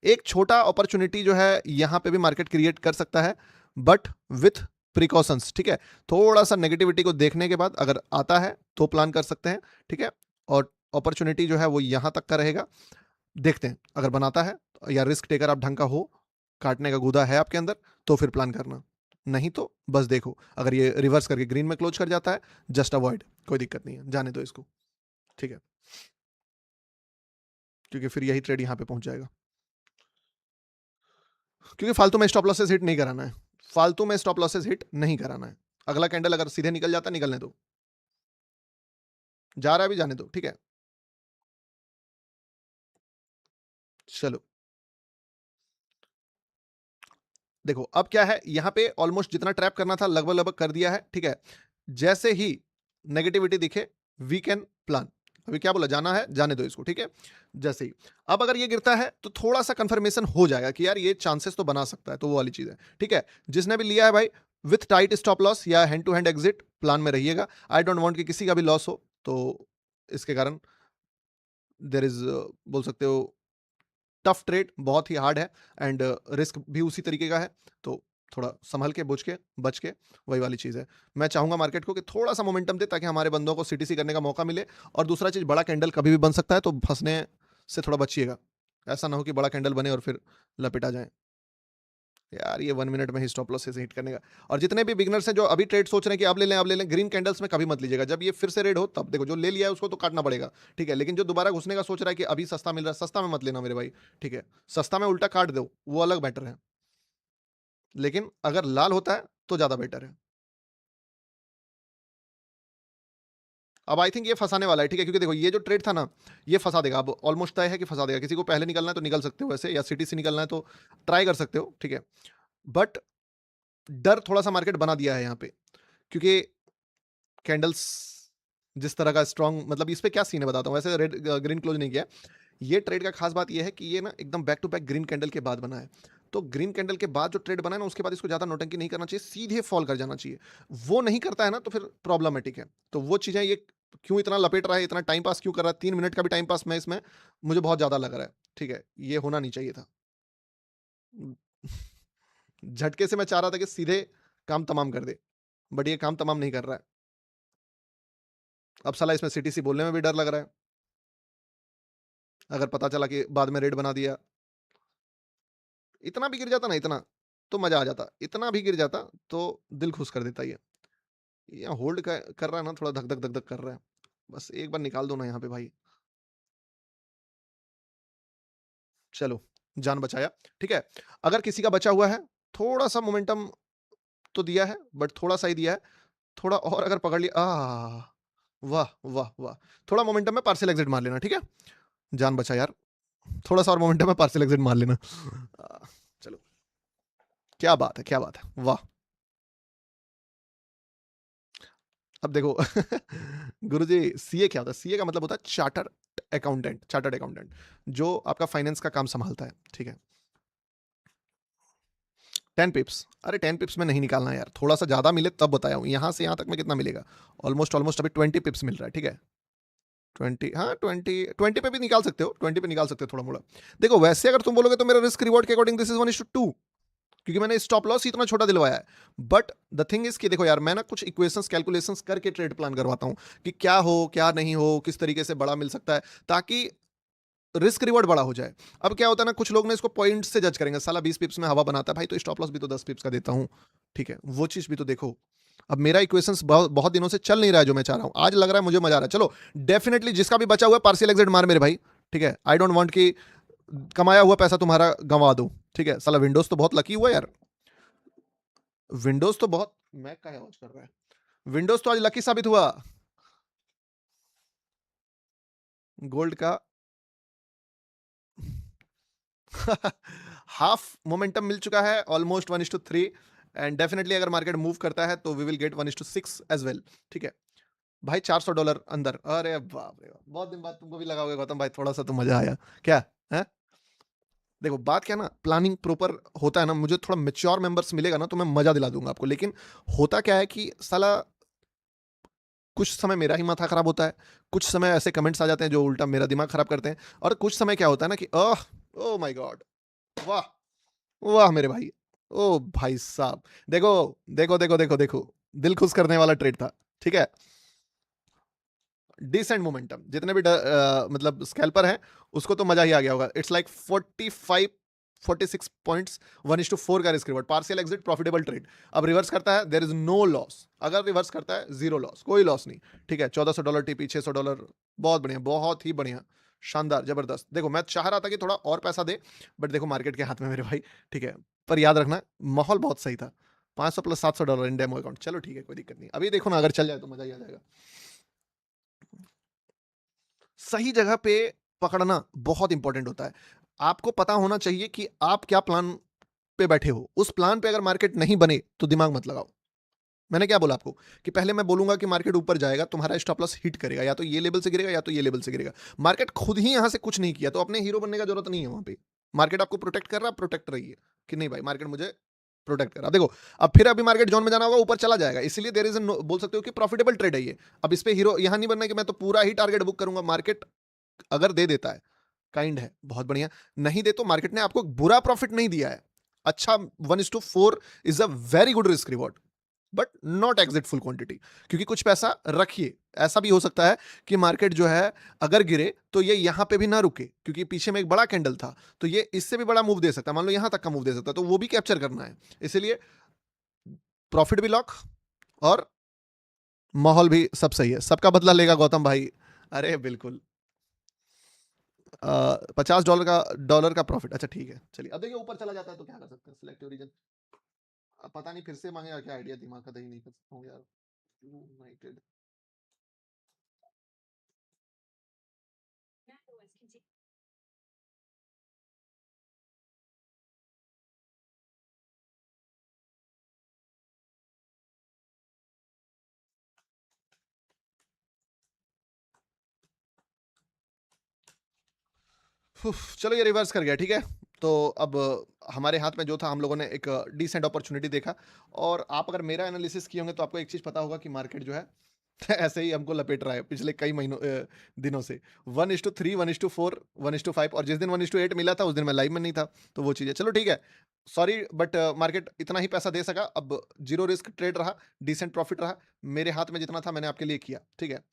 एक छोटा अपॉर्चुनिटी जो है यहां पे भी मार्केट क्रिएट कर सकता है, बट विथ प्रिकॉशंस, ठीक है। थोड़ा सा नेगेटिविटी को देखने के बाद अगर आता है तो प्लान कर सकते हैं, ठीक है। और अपॉर्चुनिटी जो है वो यहां तक का रहेगा, देखते हैं अगर बनाता है या रिस्क टेकर आप ढंग का हो, काटने का गुदा है आपके अंदर, तो फिर प्लान करना, नहीं तो बस देखो अगर ये रिवर्स करके ग्रीन में क्लोज कर जाता है, जस्ट अवॉइड, कोई दिक्कत नहीं है, जाने दो इसको, ठीक है, क्योंकि फिर यही ट्रेड यहां पे पहुंच जाएगा, क्योंकि फालतू में स्टॉप लॉसेस हिट नहीं कराना है, फालतू में स्टॉप लॉसेस हिट नहीं कराना है। अगला कैंडल अगर सीधे निकल जाता, निकलने दो, जा रहा है भी जाने दो, ठीक है। चलो देखो अब क्या है, यहां पे ऑलमोस्ट जितना ट्रैप करना था लगभग लगभग कर दिया है, ठीक है। जैसे ही नेगेटिविटी दिखे वी कैन प्लान, अभी क्या बोला, जाना है जाने दो इसको, ठीक है। जैसे ही अब अगर ये गिरता है तो थोड़ा सा कंफर्मेशन हो जाएगा कि यार ये चांसेस तो बना सकता है, तो वो वाली चीज है, ठीक है। जिसने भी लिया है भाई, विथ टाइट स्टॉप लॉस या hand to hand exit plan में रहिएगा। आई डोंट वांट कि किसी का भी लॉस हो, तो इसके कारण देर इज, बोल सकते हो, टफ ट्रेड बहुत ही हार्ड है, एंड रिस्क भी उसी तरीके का है, तो थोड़ा संभल के बुझ के बच के, वही वाली चीज़ है। मैं चाहूंगा मार्केट को कि थोड़ा सा मोमेंटम दे ताकि हमारे बंदों को सीटीसी करने का मौका मिले। और दूसरा चीज़, बड़ा कैंडल कभी भी बन सकता है, तो फंसने से थोड़ा बचिएगा, ऐसा ना हो कि बड़ा कैंडल बने और फिर लपेटा जाए। यार ये 1 मिनट में ही स्टॉप लॉस से हिट करने का। और जितने भी बिगनर्स हैं जो अभी ट्रेड सोच रहे हैं कि अब ले लें अब ले लें, ग्रीन कैंडल्स में कभी मत लीजिएगा। जब ये फिर से रेड हो तब देखो, जो ले लिया है उसको तो काटना पड़ेगा, ठीक है। लेकिन जो दोबारा घुसने का सोच रहा है कि अभी सस्ता मिल रहा है, सस्ता में मत लेना मेरे भाई, ठीक है। सस्ता में उल्टा काट दो, वो अलग बेटर है, लेकिन अगर लाल होता है तो ज्यादा बेटर है। अब आई थिंक ये फंसाने वाला है, ठीक है, क्योंकि देखो ये जो ट्रेड था ना, ये फंसा देगा, अब ऑलमोस्ट तय है कि फंसा देगा। किसी को पहले निकलना है तो निकल सकते हो ऐसे, या सिटी से निकलना है तो ट्राई कर सकते हो, ठीक है। बट डर थोड़ा सा मार्केट बना दिया है यहाँ पे, क्योंकि कैंडल्स जिस तरह का स्ट्रॉन्ग, मतलब इस पे क्या सीन है बताता हूँ। वैसे रेड ग्रीन क्लोज नहीं किया, ये ट्रेड का खास बात ये है कि ये ना एकदम back to back green candle के बाद बना है। तो ग्रीन कैंडल के बाद जो ट्रेड बना है ना, उसके बाद इसको ज्यादा नोटंकी नहीं करना चाहिए, सीधे फॉल कर जाना चाहिए। वो नहीं करता है ना तो फिर प्रॉब्लमेटिक है। तो वो चीजें, ये क्यों इतना लपेट रहा है, इतना टाइम पास क्यों कर रहा है, 3 मिनट का भी टाइम पास मैं इसमें, मुझे बहुत ज्यादा लग रहा है, ठीक है। ये होना नहीं चाहिए था। झटके से मैं चाह रहा था कि सीधे काम तमाम कर दे, बट ये काम तमाम नहीं कर रहा है। अब साला इसमें सीटीसी बोलने में भी डर लग रहा है, अगर पता चला कि बाद में रेड बना दिया। इतना भी गिर जाता ना, इतना तो मजा आ जाता, इतना भी गिर जाता तो दिल खुश कर देता। ये यहाँ होल्ड कर रहा है ना, थोड़ा धक धक धक धक कर रहा है, बस एक बार निकाल दो ना यहाँ पे भाई। चलो, जान बचाया, ठीक है। अगर किसी का बचा हुआ है, थोड़ा सा मोमेंटम तो दिया है, बट थोड़ा सा ही दिया है, थोड़ा और अगर पकड़ लिया, वाह वाह वाह, थोड़ा मोमेंटम में पार्सल एग्जिट मार लेना, ठीक है। जान बचा यार, थोड़ा सा और मोमेंटम में पार्सल एग्जिट मार लेना। चलो, क्या बात है, क्या बात है, वाह। अब देखो गुरुजी, सीए क्या होता है? सीए का मतलब होता है चार्टर्ड अकाउंटेंट, चार्टर्ड अकाउंटेंट, जो आपका फाइनेंस का काम संभालता है, ठीक है। 10 पिप्स, अरे 10 पिप्स में नहीं निकालना है यार, थोड़ा सा ज्यादा मिले तब बताया हूँ। यहाँ से यहाँ तक में कितना मिलेगा? ऑलमोस्ट ऑलमोस्ट अभी 20 पिप्स मिल रहा है, ठीक है। 20, हाँ 20 पे भी निकाल सकते हो, 20 पे निकाल सकते हो थोड़ा मोड़ा। देखो वैसे अगर तुम बोलोगे तो मेरा रिस्क रिवॉर्ड के अकॉर्डिंग दिस इज 1:2, क्योंकि मैंने स्टॉप लॉस इतना छोटा दिलवाया है। बट द थिंग इज कि देखो यार, मैं ना कुछ इक्वेशंस कैलकुलेशंस करके ट्रेड प्लान करवाता हूँ कि क्या हो क्या नहीं हो, किस तरीके से बड़ा मिल सकता है, ताकि रिस्क रिवॉर्ड बड़ा हो जाए। अब क्या होता है ना, कुछ लोग ना इसको पॉइंट से जज करेंगे, साला 20 पिप्स में हवा बनाता है भाई, तो स्टॉप लॉस भी तो 10 पिप्स का देता हूँ, ठीक है। वो चीज भी तो देखो। अब मेरा इक्वेशंस बहुत बहुत दिनों से चल नहीं रहा है जो मैं चाह रहा हूँ, आज लग रहा है मुझे मजा आ रहा है। चलो, डेफिनेटली जिसका भी बचा हुआ है पार्शियल एग्जिट मार मेरे भाई, ठीक है। आई डोंट वांट कि कमाया हुआ पैसा तुम्हारा गंवा दो, ठीक है। साला विंडोज तो बहुत लकी हुआ यार, विंडोज तो बहुत, मैक का आवाज कर रहा है, विंडोज तो आज लकी साबित हुआ। गोल्ड का हाफ मोमेंटम मिल चुका है, ऑलमोस्ट 1:3। एंड डेफिनेटली अगर मार्केट मूव करता है तो we will get 1:6 as well, ठीक है भाई। $400 अंदर, अरे बाप रे बाप, बहुत दिन बाद तुमको भी लगा होगा गौतम भाई, थोड़ा सा तो मजा आया क्या है? देखो बात क्या ना, प्लानिंग प्रॉपर होता है ना, मुझे थोड़ा मेच्योर मेंबर्स मिलेगा ना तो मैं मजा दिला दूंगा आपको। लेकिन होता क्या है कि साला कुछ समय मेरा ही माथा खराब होता है, कुछ समय ऐसे कमेंट्स आ जाते हैं जो उल्टा मेरा दिमाग खराब करते हैं, और कुछ समय क्या होता है ना कि ओह माय गॉड, वाह! वाह मेरे भाई! ओ भाई साहब! देखो, देखो, दिल खुश करने वाला ट्रेड था, ठीक है? डिसेंट मोमेंटम जितने भी मतलब स्कैल्पर हैं, उसको तो मजा ही आ गया होगा। इट्स लाइक 45 46 पॉइंट्स 1:4 का risk reward, partial exit, profitable trade. अब रिवर्स करता है, देयर इज नो लॉस। अगर रिवर्स करता है, जीरो लॉस, कोई लॉस नहीं। ठीक है, $1400 टीपी, $600, बहुत बढ़िया, बहुत ही बढ़िया, शानदार, जबरदस्त। देखो मैं चाह रहा था कि थोड़ा और पैसा दे, बट देखो मार्केट के हाथ में मेरे भाई, ठीक है। पर याद रखना, माहौल बहुत सही था। 500 प्लस $700 इन डेमो अकाउंट, चलो ठीक है, कोई दिक्कत नहीं। अभी देखो ना, अगर चल जाए तो मजा ही आ जाएगा। सही जगह पे पकड़ना बहुत इंपॉर्टेंट होता है। आपको पता होना चाहिए कि आप क्या प्लान पे बैठे हो। उस प्लान पे अगर मार्केट नहीं बने तो दिमाग मत लगाओ। मैंने क्या बोला आपको कि पहले मैं बोलूंगा कि मार्केट ऊपर जाएगा, तुम्हारा स्टॉप लॉस हिट करेगा, या तो ये लेवल से गिरेगा या तो ये लेवल से गिरेगा। मार्केट खुद ही यहां से कुछ नहीं किया, तो अपने हीरो बनने का जरूरत नहीं है वहां पे। मार्केट आपको प्रोटेक्ट कर रहा, प्रोटेक्ट रहिए कि नहीं भाई, मार्केट मुझे प्रोटेक्ट कर रहा। देखो अब फिर अभी मार्केट जोन में जाना होगा, ऊपर चला जाएगा, इसलिए देयर इज बोल सकते हो कि प्रॉफिटेबल ट्रेड है ये। अब इस पे हीरो यहां नहीं बनना कि मैं तो पूरा ही टारगेट बुक करूंगा। मार्केट अगर दे देता है, काइंड है, बहुत बढ़िया। नहीं दे तो मार्केट ने आपको बुरा प्रॉफिट नहीं दिया है। अच्छा, 1:4 is a very good risk reward, but not exit full quantity, क्योंकि कुछ पैसा रखिए। ऐसा भी हो सकता है कि मार्केट जो है अगर गिरे तो ये यहां पे भी ना रुके, क्योंकि पीछे में एक बड़ा कैंडल था, तो ये इससे भी बड़ा मूव दे सकता है। मान लो यहां तक का मूव दे सकता है, तो वो भी कैप्चर करना है। इसलिए प्रॉफिट भी लॉक, और माहौल भी सब सही है। सबका बदला लेगा गौतम भाई। अरे बिल्कुल। $50 का प्रॉफिट, अच्छा ठीक है, चलिए। अब देखिए ऊपर चला जाता है तो क्या कर सकते हैं, सिलेक्टिव रीजन। अब पता नहीं फिर से मांगेगा क्या, आइडिया दिमाग का दही नहीं कर सकता हूँ यार। यूनाइटेड, चलो ये रिवर्स कर गया, ठीक है। तो अब हमारे हाथ में जो था, हम लोगों ने एक डिसेंट अपॉर्चुनिटी देखा। और आप अगर मेरा एनालिसिस किए होंगे तो आपको एक चीज पता होगा कि मार्केट जो है ऐसे ही हमको लपेट रहा है पिछले कई महीनों दिनों से। 1:3, 1:4, 1:5, और जिस दिन 1:8 मिला था उस दिन मैं लाइव में नहीं था, तो वो चीज़ है। चलो ठीक है, सॉरी, बट मार्केट इतना ही पैसा दे सका। अब जीरो रिस्क ट्रेड रहा, डिसेंट प्रॉफिट रहा, मेरे हाथ में जितना था मैंने आपके लिए किया, ठीक है।